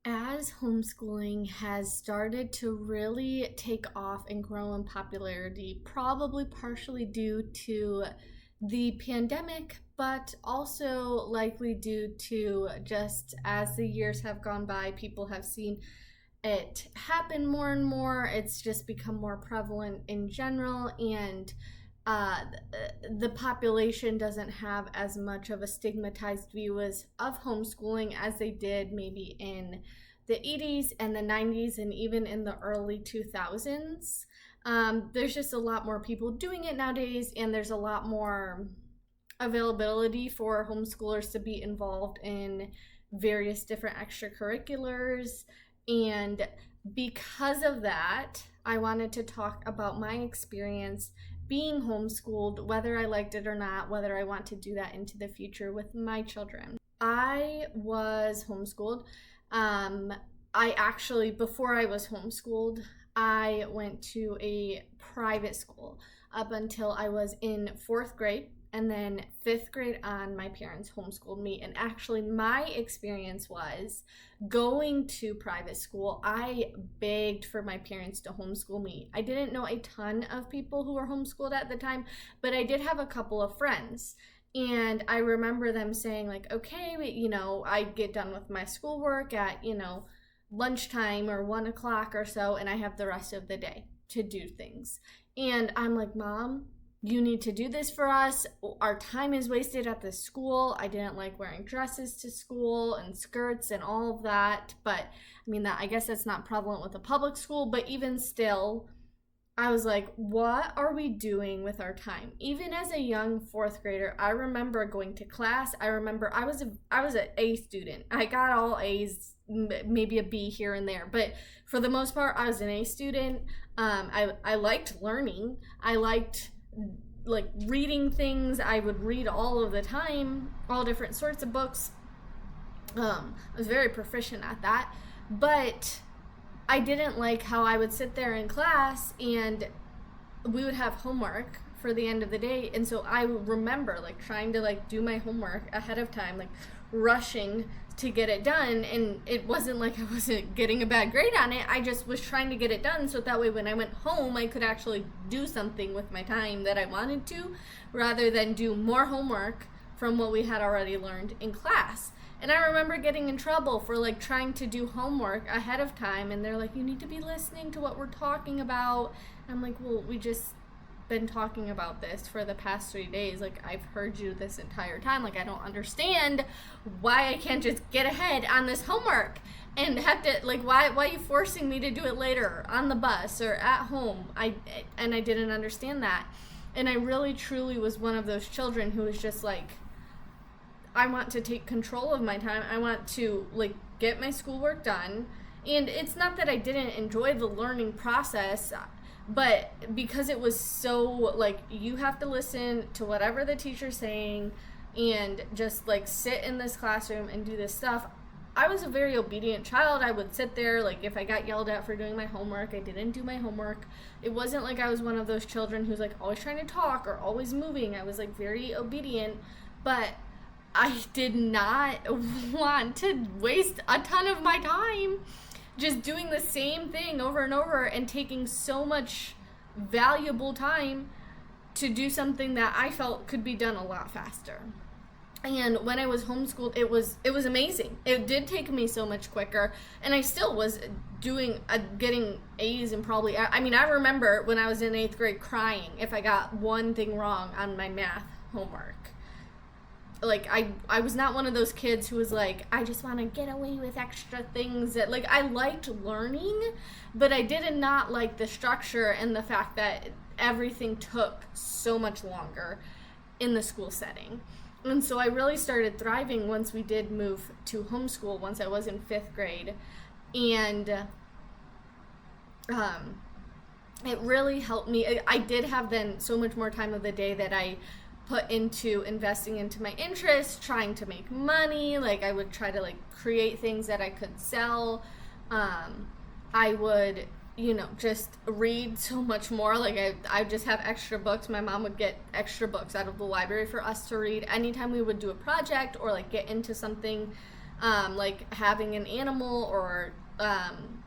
As homeschooling has started to really take off and grow in popularity, probably partially due to the pandemic, but also likely due to just as the years have gone by, people have seen it happen more and more. It's just become more prevalent in general, and uh, the population doesn't have as much of a stigmatized view of homeschooling as they did maybe in the 80s and the 90s and even in the early 2000s. There's just a lot more people doing it nowadays, and there's a lot more availability for homeschoolers to be involved in various different extracurriculars. And because of that, I wanted to talk about my experience being homeschooled, whether I liked it or not, whether I want to do that into the future with my children. I was homeschooled. I actually, before I was homeschooled, I went to a private school up until I was in fourth grade. And then fifth grade on, my parents homeschooled me. And actually, my experience was going to private school. I begged for my parents to homeschool me. I didn't know a ton of people who were homeschooled at the time, but I did have a couple of friends. And I remember them saying, like, okay, I'd get done with my schoolwork at, lunchtime or 1 o'clock or so, and I have the rest of the day to do things. And I'm like, Mom, you need to do this for us. Our time is wasted at this school. I didn't like wearing dresses to school and skirts and all of that. But I guess that's not prevalent with a public school, but even still, I was like, what are we doing with our time? Even as a young fourth grader, I remember going to class. I remember I was an A student. I got all A's, maybe a B here and there, but for the most part, I was an A student. I liked learning. I liked reading things. I would read all of the time, all different sorts of books. I was very proficient at that, but I didn't like how I would sit there in class and we would have homework for the end of the day. And so I remember trying to do my homework ahead of time, rushing to get it done. And it wasn't like I wasn't getting a bad grade on it. I just was trying to get it done so that way when I went home, I could actually do something with my time that I wanted to, rather than do more homework from what we had already learned in class. And I remember getting in trouble for trying to do homework ahead of time, and they're like, you need to be listening to what we're talking about. And I'm like, well, we just been talking about this for the past 3 days. I've heard you this entire time. I don't understand why I can't just get ahead on this homework and have to why are you forcing me to do it later on the bus or at home? I didn't understand that. And I really truly was one of those children who was just I want to take control of my time. I want to get my schoolwork done. And it's not that I didn't enjoy the learning process, but because it was so you have to listen to whatever the teacher's saying and just sit in this classroom and do this stuff. I was a very obedient child. I would sit there, if I got yelled at for doing my homework, I didn't do my homework. It wasn't like I was one of those children who's always trying to talk or always moving. I was very obedient, but I did not want to waste a ton of my time just doing the same thing over and over and taking so much valuable time to do something that I felt could be done a lot faster. And when I was homeschooled, it was amazing. It did take me so much quicker, and I still was getting A's and probably, I remember when I was in 8th grade crying if I got one thing wrong on my math homework. I was not one of those kids who was I just want to get away with extra things that I liked learning, but I did not like the structure and the fact that everything took so much longer in the school setting. And so I really started thriving once we did move to homeschool, once I was in 5th grade. And it really helped me. I did have then so much more time of the day that I put into investing into my interests, trying to make money. I would try to create things that I could sell. I would just read so much more. I just have extra books. My mom would get extra books out of the library for us to read anytime we would do a project or get into something like having an animal or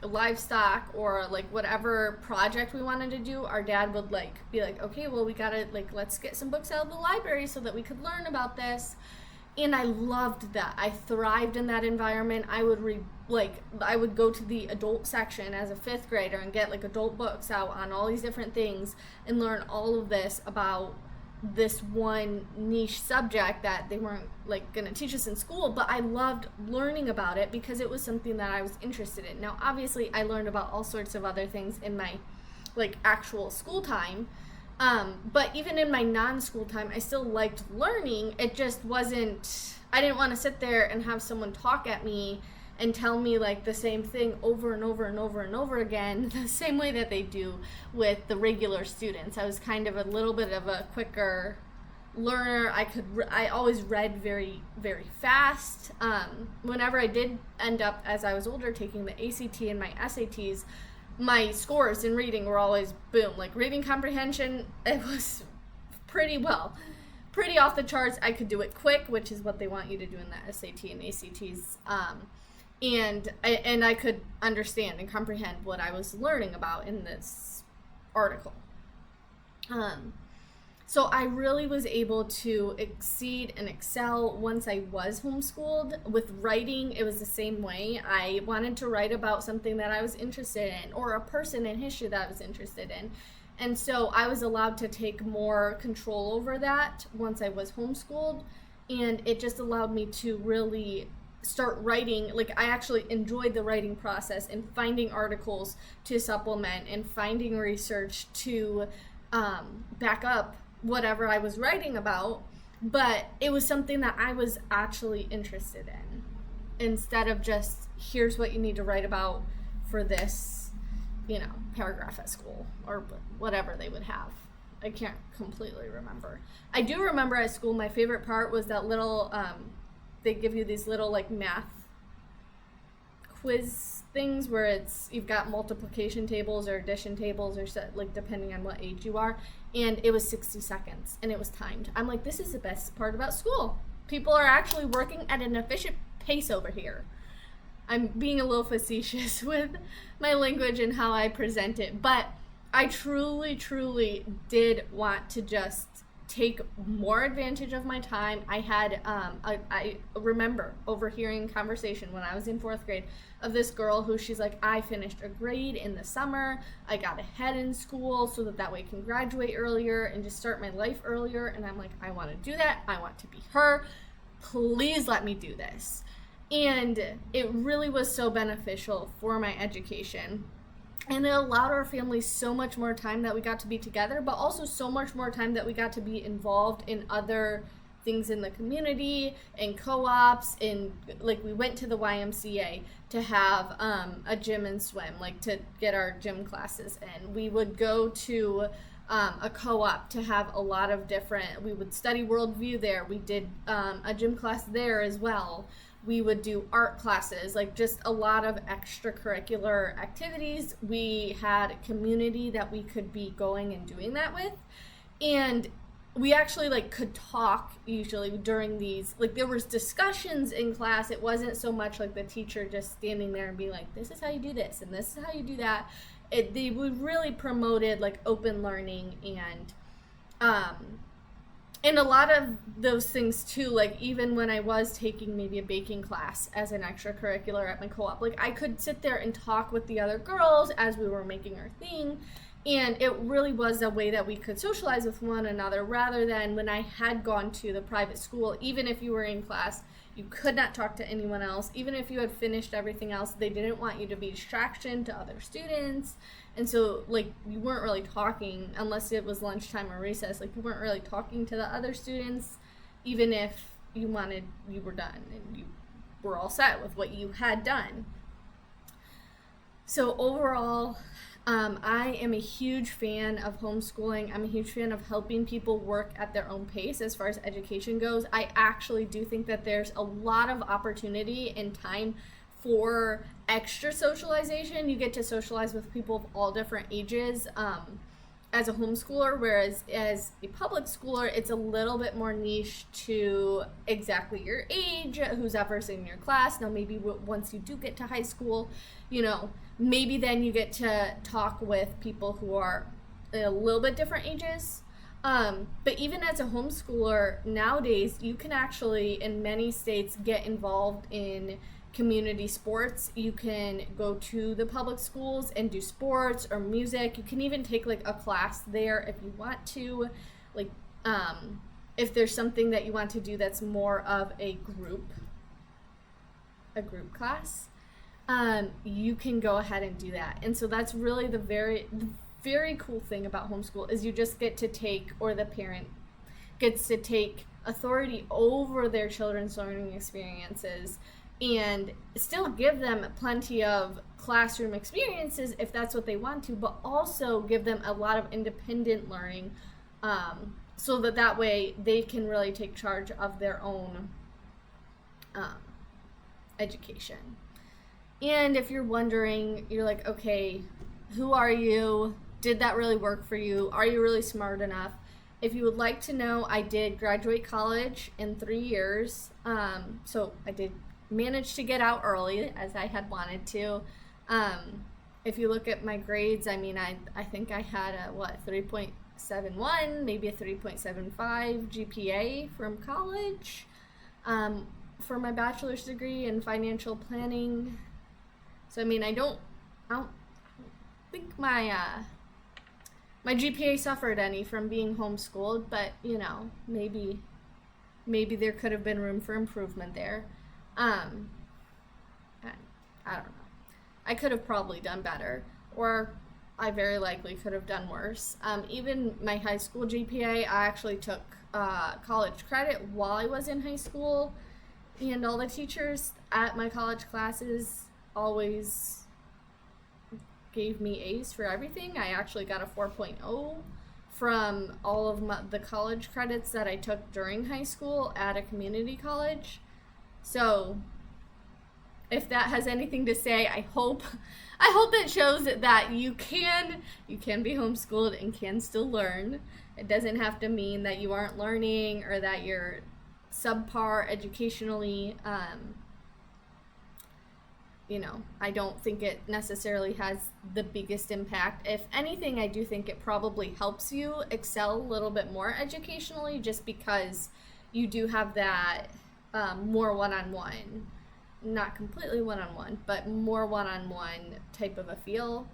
livestock or like whatever project we wanted to do, our dad would like be like, okay, well, we gotta like, let's get some books out of the library so that we could learn about this. And I loved that. I thrived in that environment. I would read, like, I would go to the adult section as a fifth grader and get like adult books out on all these different things and learn all of this about this one niche subject that they weren't like going to teach us in school, but I loved learning about it because it was something that I was interested in. Now, obviously, I learned about all sorts of other things in my like actual school time, but even in my non-school time, I still liked learning. It just wasn't, I didn't want to sit there and have someone talk at me and tell me like the same thing over and over and over and over again, the same way that they do with the regular students. I was kind of a little bit of a quicker learner. I always read very, very fast. Whenever I did end up, as I was older, taking the ACT and my SATs, my scores in reading were always boom. Like reading comprehension, it was pretty off the charts. I could do it quick, which is what they want you to do in the SAT and ACTs. And I could understand and comprehend what I was learning about in this article. So I really was able to exceed and excel once I was homeschooled. With writing, it was the same way. I wanted to write about something that I was interested in or a person in history that I was interested in. And so I was allowed to take more control over that once I was homeschooled. And it just allowed me to really start writing. Like, I actually enjoyed the writing process and finding articles to supplement and finding research to back up whatever I was writing about, but it was something that I was actually interested in instead of just, here's what you need to write about for this, paragraph at school or whatever they would have. I can't completely remember. I do remember at school, my favorite part was that little, they give you these little like math quiz things where you've got multiplication tables or addition tables or set, like depending on what age you are, and it was 60 seconds and it was timed. I'm like, this is the best part about school. People are actually working at an efficient pace over here. I'm being a little facetious with my language and how I present it, but I truly did want to just take more advantage of my time. I had, I remember overhearing conversation when I was in 4th grade of this girl who she's like, I finished a grade in the summer. I got ahead in school so that way I can graduate earlier and just start my life earlier. And I'm like, I want to do that. I want to be her. Please let me do this. And it really was so beneficial for my education. And it allowed our family so much more time that we got to be together, but also so much more time that we got to be involved in other things in the community, in co-ops, in like we went to the YMCA to have a gym and swim, like to get our gym classes in. We would go to a co-op to have a lot of different, we would study worldview there. We did a gym class there as well. We would do art classes, like just a lot of extracurricular activities. We had a community that we could be going and doing that with. And we actually like could talk usually during these, like there was discussions in class. It wasn't so much like the teacher just standing there and being like, this is how you do this and this is how you do that. We really promoted like open learning and a lot of those things too, like even when I was taking maybe a baking class as an extracurricular at my co-op, like I could sit there and talk with the other girls as we were making our thing. And it really was a way that we could socialize with one another rather than when I had gone to the private school, even if you were in class, you could not talk to anyone else. Even if you had finished everything else, they didn't want you to be a distraction to other students. And so, like, you weren't really talking unless it was lunchtime or recess. Like, you weren't really talking to the other students, even if you were done and you were all set with what you had done. So overall, I am a huge fan of homeschooling. I'm a huge fan of helping people work at their own pace as far as education goes. I actually do think that there's a lot of opportunity and time for extra socialization. You get to socialize with people of all different ages. as a homeschooler, whereas as a public schooler, it's a little bit more niche to exactly your age, who's ever's in your class. Now, maybe once you do get to high school, maybe then you get to talk with people who are a little bit different ages. But even as a homeschooler, nowadays, you can actually, in many states, get involved in community sports. You can go to the public schools and do sports or music. You can even take like a class there if you want to. Like, if there's something that you want to do that's more of a group class, you can go ahead and do that. And so that's really the very cool thing about homeschool is you just get to take, or the parent gets to take authority over their children's learning experiences and still give them plenty of classroom experiences if that's what they want to, but also give them a lot of independent learning, so that way they can really take charge of their own education. And if you're wondering, you're like, okay, who are you? Did that really work for you? Are you really smart enough? If you would like to know, I did graduate college in 3 years. So I did manage to get out early as I had wanted to. If you look at my grades, I mean, I think I had a 3.71, maybe a 3.75 GPA from college, for my bachelor's degree in financial planning. So I mean, I don't think my GPA suffered any from being homeschooled, but maybe there could have been room for improvement there. I don't know. I could have probably done better, or I very likely could have done worse. Even my high school GPA, I actually took college credit while I was in high school, and all the teachers at my college classes always gave me A's for everything. I actually got a 4.0 from all of the college credits that I took during high school at a community college. So if that has anything to say, I hope it shows that you can be homeschooled and can still learn. It doesn't have to mean that you aren't learning or that you're subpar educationally. I don't think it necessarily has the biggest impact. If anything, I do think it probably helps you excel a little bit more educationally, just because you do have that more one-on-one, not completely one-on-one, but more one-on-one type of a feel.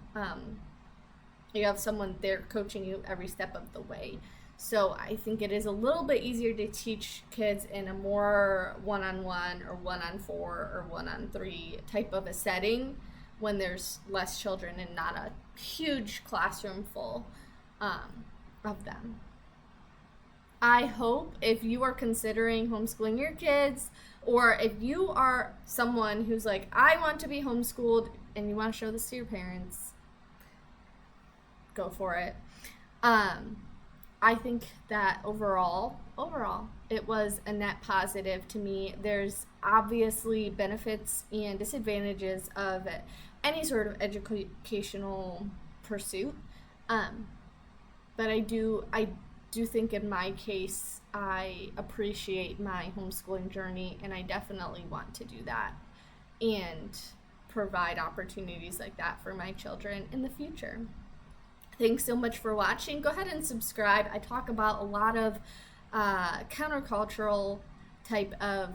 You have someone there coaching you every step of the way. So I think it is a little bit easier to teach kids in a more one-on-one or one-on-four or one-on-three type of a setting when there's less children and not a huge classroom full of them. I hope if you are considering homeschooling your kids, or if you are someone who's like, I want to be homeschooled, and you want to show this to your parents, go for it. I think that overall, it was a net positive to me. There's obviously benefits and disadvantages of any sort of educational pursuit, but I do think in my case, I appreciate my homeschooling journey, and I definitely want to do that and provide opportunities like that for my children in the future. Thanks so much for watching. Go ahead and subscribe. I talk about a lot of countercultural type of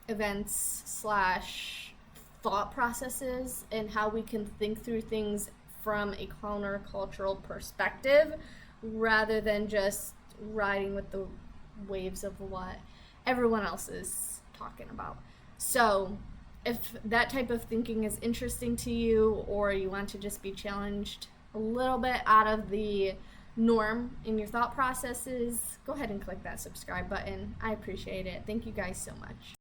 events / thought processes and how we can think through things from a countercultural perspective rather than just riding with the waves of what everyone else is talking about. So if that type of thinking is interesting to you, or you want to just be challenged a little bit out of the norm in your thought processes, go ahead and click that subscribe button. I appreciate it. Thank you guys so much.